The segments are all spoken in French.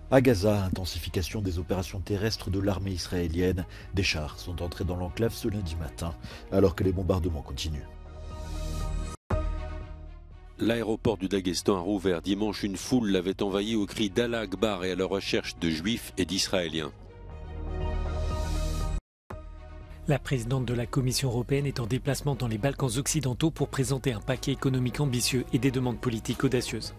À Gaza, intensification des opérations terrestres de l'armée israélienne. Des chars sont entrés dans l'enclave ce lundi matin, alors que les bombardements continuent. L'aéroport du Daghestan a rouvert dimanche. Une foule l'avait envahi au cri d'Allah Akbar et à la recherche de juifs et d'israéliens. La présidente de la Commission européenne est en déplacement dans les Balkans occidentaux pour présenter un paquet économique ambitieux et des demandes politiques audacieuses.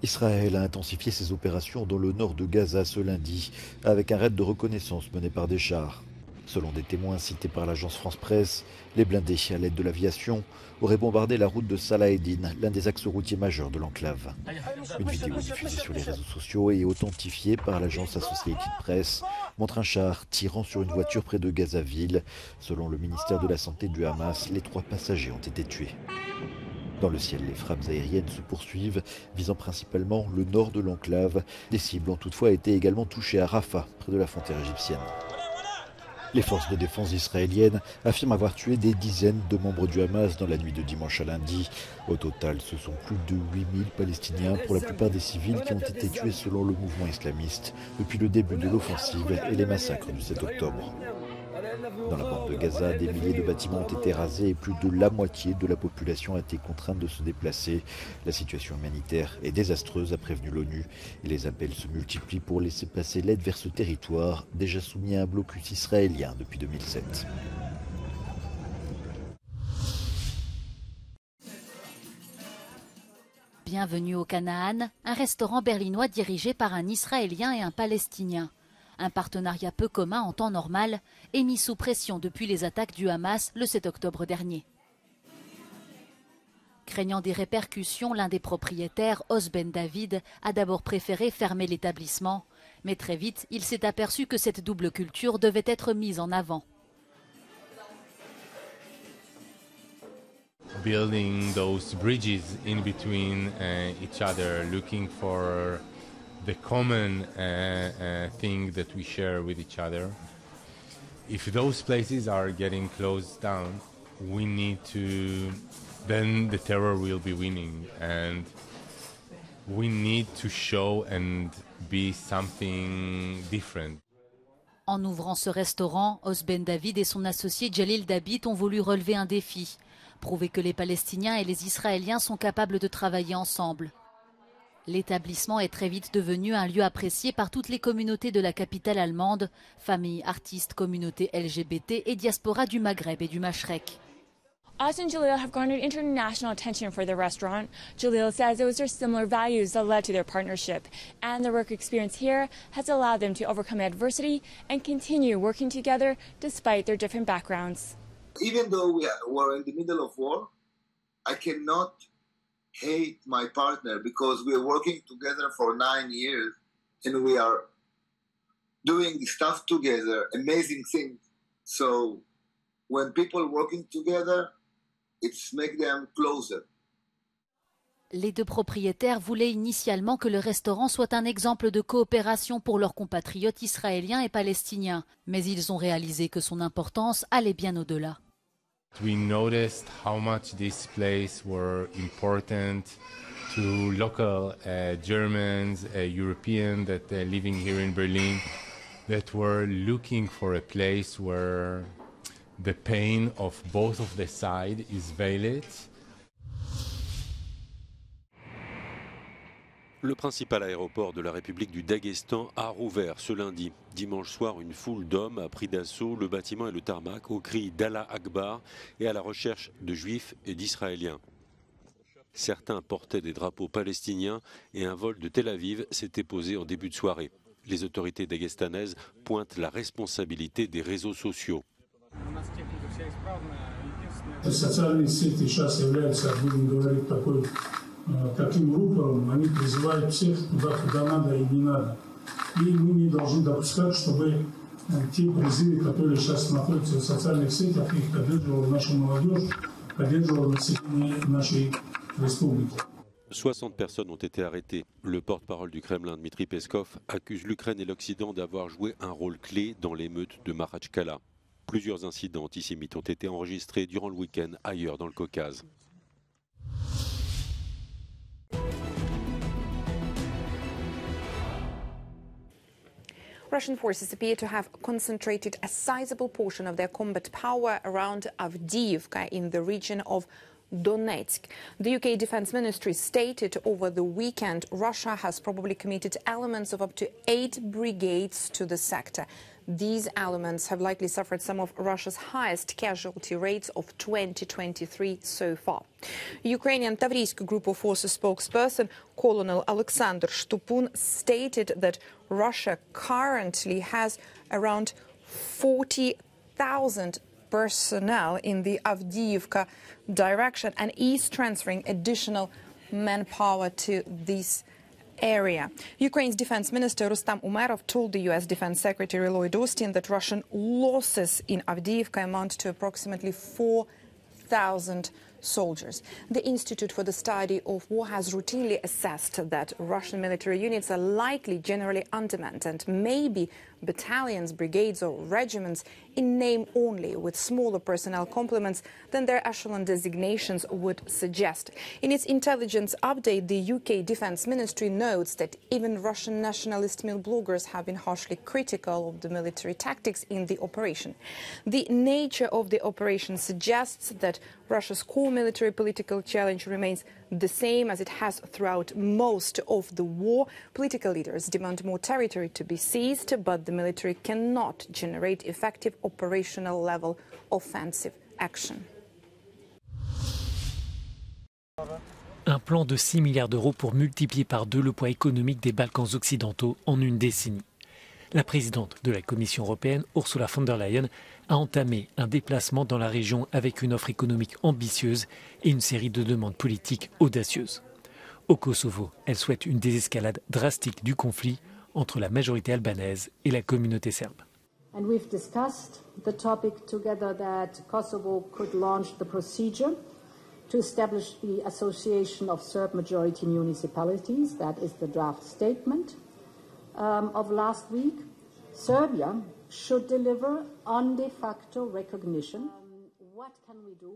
Israël a intensifié ses opérations dans le nord de Gaza ce lundi, avec un raid de reconnaissance mené par des chars. Selon des témoins cités par l'agence France-Presse, les blindés, à l'aide de l'aviation, auraient bombardé la route de Salah Eddin, l'un des axes routiers majeurs de l'enclave. Une vidéo diffusée sur les réseaux sociaux et authentifiée par l'agence Associated Press montre un char tirant sur une voiture près de Gaza-Ville. Selon le ministère de la Santé du Hamas, les 3 passagers ont été tués. Dans le ciel, les frappes aériennes se poursuivent, visant principalement le nord de l'enclave. Des cibles ont toutefois été également touchées à Rafah, près de la frontière égyptienne. Les forces de défense israéliennes affirment avoir tué des dizaines de membres du Hamas dans la nuit de dimanche à lundi. Au total, ce sont plus de 8000 Palestiniens, pour la plupart des civils, qui ont été tués selon le mouvement islamiste depuis le début de l'offensive et les massacres du 7 octobre. Dans la bande de Gaza, des milliers de bâtiments ont été rasés et plus de la moitié de la population a été contrainte de se déplacer. La situation humanitaire est désastreuse, a prévenu l'ONU, et les appels se multiplient pour laisser passer l'aide vers ce territoire, déjà soumis à un blocus israélien depuis 2007. Bienvenue au Canaan, un restaurant berlinois dirigé par un Israélien et un Palestinien. Un partenariat peu commun en temps normal est mis sous pression depuis les attaques du Hamas le 7 octobre dernier. Craignant des répercussions, l'un des propriétaires, Oz Ben David, a d'abord préféré fermer l'établissement. Mais très vite, il s'est aperçu que cette double culture devait être mise en avant. Building those bridges in between each other, looking for the common thing that we share with each other. If those places are getting closed down, we need to, then the terror will be winning, and we need to show and be something different. En ouvrant ce restaurant, Oz Ben David et son associé Jalil Dabit ont voulu relever un défi, prouver que les Palestiniens et les Israéliens sont capables de travailler ensemble. L'établissement est très vite devenu un lieu apprécié par toutes les communautés de la capitale allemande, familles, artistes, communautés LGBT et diaspora du Maghreb et du Mashrek. Oz and Jalil have garnered international attention for their restaurant. Jalil says it was their similar values that led to their partnership, and their work experience here has allowed them to overcome adversity and continue working together despite their different backgrounds. Even though we're in the middle of war, I cannot hate my partner because we are working together for 9 years and we are doing stuff together, amazing things. So when people working together, it's make them closer. Les 2 propriétaires voulaient initialement que le restaurant soit un exemple de coopération pour leurs compatriotes israéliens et palestiniens, mais ils ont réalisé que son importance allait bien au-delà. We noticed how much this place were important to local Germans, Europeans that are living here in Berlin, that were looking for a place where the pain of both of the sides is valid. Le principal aéroport de la République du Daghestan a rouvert ce lundi. Dimanche soir, une foule d'hommes a pris d'assaut le bâtiment et le tarmac au cri d'Allah Akbar et à la recherche de juifs et d'israéliens. Certains portaient des drapeaux palestiniens et un vol de Tel Aviv s'était posé en début de soirée. Les autorités daguestanaises pointent la responsabilité des réseaux sociaux. Таким рупором они призывают всех туда, куда надо и не надо. И мы не должны допускать, чтобы те призывы, которые сейчас находятся в социальных сетях, их поддерживала наша молодежь, поддерживала население нашей республики. 60 personnes ont été arrêtées. Le porte-parole du Kremlin, Dmitri Peskov, accuse l'Ukraine et l'Occident d'avoir joué un rôle clé dans l'émeute de Makhachkala. Plusieurs incidents antisémites ont été enregistrés durant le week-end ailleurs dans le Caucase. Russian forces appear to have concentrated a sizable portion of their combat power around Avdiivka in the region of Donetsk. The UK Defence Ministry stated over the weekend Russia has probably committed elements of up to 8 brigades to the sector. These elements have likely suffered some of Russia's highest casualty rates of 2023 so far. Ukrainian Tavriisk Group of Forces spokesperson Colonel Alexander Shtupun stated that Russia currently has around 40,000 personnel in the Avdiivka direction and is transferring additional manpower to this area. Ukraine's Defense Minister Rustam Umerov told the U.S. Defense Secretary Lloyd Austin that Russian losses in Avdiivka amount to approximately 4,000 soldiers. The Institute for the Study of War has routinely assessed that Russian military units are likely generally undermanned and maybe battalions, brigades or regiments in name only, with smaller personnel complements than their echelon designations would suggest. In its intelligence update, the UK Defence Ministry notes that even Russian nationalist male bloggers have been harshly critical of the military tactics in the operation. The nature of the operation suggests that Russia's core military political challenge remains the same as it has throughout most of the war. Political leaders demand more territory to be seized, but the military cannot generate effective operational level offensive action. Un plan de 6 milliards d'euros pour multiplier par 2 le poids économique des Balkans occidentaux en une décennie. La présidente de la Commission européenne, Ursula von der Leyen, a entamé un déplacement dans la région avec une offre économique ambitieuse et une série de demandes politiques audacieuses. Au Kosovo, elle souhaite une désescalade drastique du conflit entre la majorité albanaise et la communauté serbe. And we've discussed the topic together that Kosovo could launch the procedure to establish the Association of Serb Majority Municipalities. That is the draft statement of last week. Serbia should deliver on de facto recognition. What can we do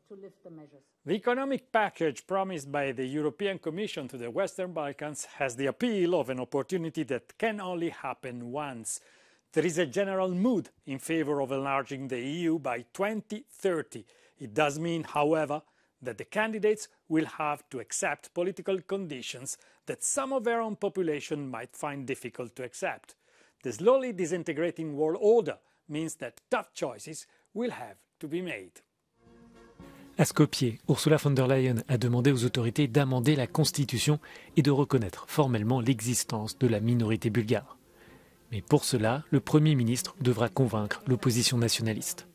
to lift the measures? The economic package promised by the European Commission to the Western Balkans has the appeal of an opportunity that can only happen once. There is a general mood in favor of enlarging the EU by 2030. It does mean, however, that the candidates will have to accept political conditions that some of their own population might find difficult to accept. The slowly disintegrating world order means that tough choices will have to be made. À Skopje, Ursula von der Leyen a demandé aux autorités d'amender la Constitution et de reconnaître formellement l'existence de la minorité bulgare. Mais pour cela, le Premier ministre devra convaincre l'opposition nationaliste.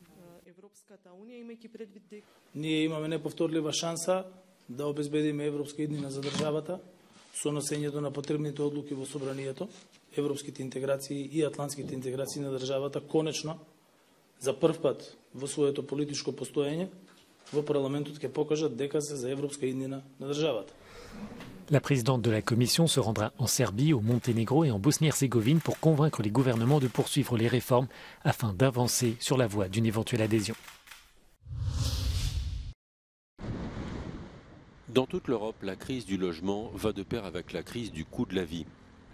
Ние имаме неповторлива шанса да обезбедиме европска иднина за државата со носењето на потребните одлуки во собранието, европските интеграции и атлантските интеграции на државата конечно за прв пат во своето политичко постоење во парламентот ќе покажат дека се за европска иднина на државата. La présidente de la Commission se rendra en Serbie, au Monténégro et en Bosnie-Herzégovine pour convaincre les gouvernements de poursuivre les réformes afin d'avancer sur la voie d'une éventuelle adhésion. Dans toute l'Europe, la crise du logement va de pair avec la crise du coût de la vie.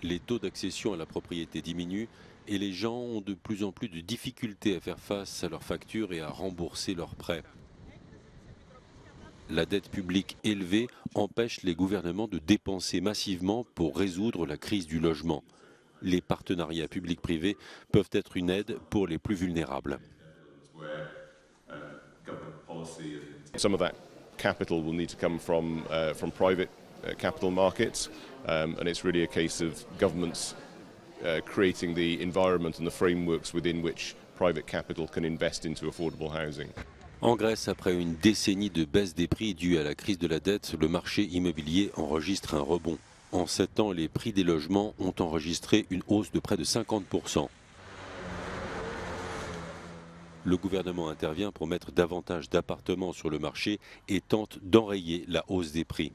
Les taux d'accession à la propriété diminuent et les gens ont de plus en plus de difficultés à faire face à leurs factures et à rembourser leurs prêts. La dette publique élevée empêche les gouvernements de dépenser massivement pour résoudre la crise du logement. Les partenariats publics-privés peuvent être une aide pour les plus vulnérables. Some of that capital will need to come from private capital markets, and it's really a case of governments creating the environment and the frameworks within which private capital can invest into affordable housing. En Grèce, après une décennie de baisse des prix due à la crise de la dette, le marché immobilier enregistre un rebond. En 7 ans, les prix des logements ont enregistré une hausse de près de 50%. Le gouvernement intervient pour mettre davantage d'appartements sur le marché et tente d'enrayer la hausse des prix.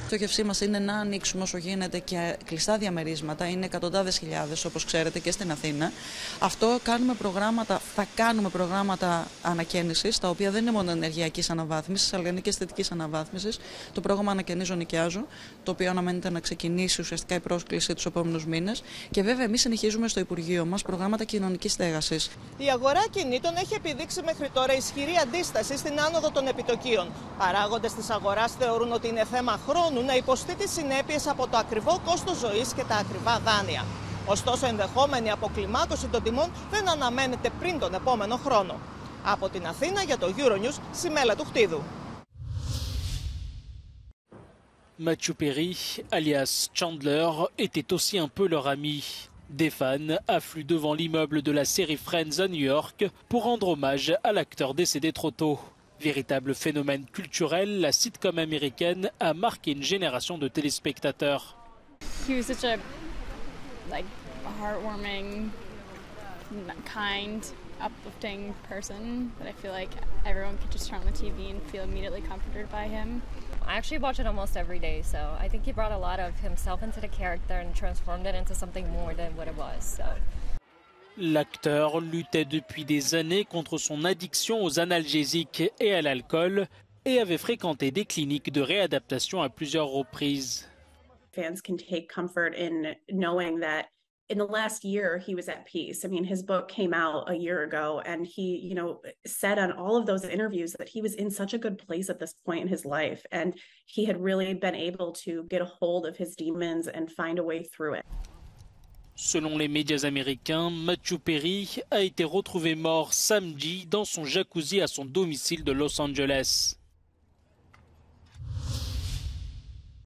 Η στόχευσή μας είναι να ανοίξουμε όσο γίνεται και κλειστά διαμερίσματα. Είναι εκατοντάδες χιλιάδες, όπως ξέρετε, και στην Αθήνα. Αυτό κάνουμε προγράμματα θα κάνουμε προγράμματα ανακαίνησης, τα οποία δεν είναι μόνο ενεργειακής αναβάθμισης, αλλά είναι και αισθητικής αναβάθμισης. Το πρόγραμμα Ανακαινίζω Νοικιάζω, το οποίο αναμένεται να ξεκινήσει ουσιαστικά η πρόσκληση τους επόμενους μήνες. Και βέβαια, εμείς συνεχίζουμε στο Υπουργείο μας προγράμματα κοινωνικής στέγασης. Η αγορά κινήτων έχει επιδείξει μέχρι τώρα ισχυρή αντίσταση στην άνοδο των επιτοκίων. Παράγοντες της αγοράς θεωρούν ότι είναι θέμα χρόνου να υποστεί τις συνέπειες από το ακριβό κόστος ζωής και τα ακριβά δάνεια. Ωστόσο, ενδεχόμενη αποκλιμάκωση των τιμών δεν αναμένεται πριν τον επόμενο χρόνο. Από την Αθήνα για το Euronews, Σιμέλα του Χτίδου. Matthew Perry, alias Chandler, était aussi un peu leur ami. Des fans affluent devant l'immeuble de la série Friends à New York pour rendre hommage à l'acteur décédé trop tôt. Véritable phénomène culturel, la sitcom américaine a marqué une génération de téléspectateurs. He was such a heartwarming, kind, uplifting person that I feel like everyone could just turn on the TV and feel immediately comforted by him. I actually watch it almost every day, so I think he brought a lot of himself into the character and transformed it into something more than what it was. So. L'acteur luttait depuis des années contre son addiction aux analgésiques et à l'alcool et avait fréquenté des cliniques de réadaptation à plusieurs reprises. Fans can take comfort in knowing that in the last year he was at peace. I mean, his book came out a year ago and he, said on all of those interviews that he was in such a good place at this point in his life and he had really been able to get a hold of his demons and find a way through it. Selon les médias américains, Matthew Perry a été retrouvé mort samedi dans son jacuzzi à son domicile de Los Angeles.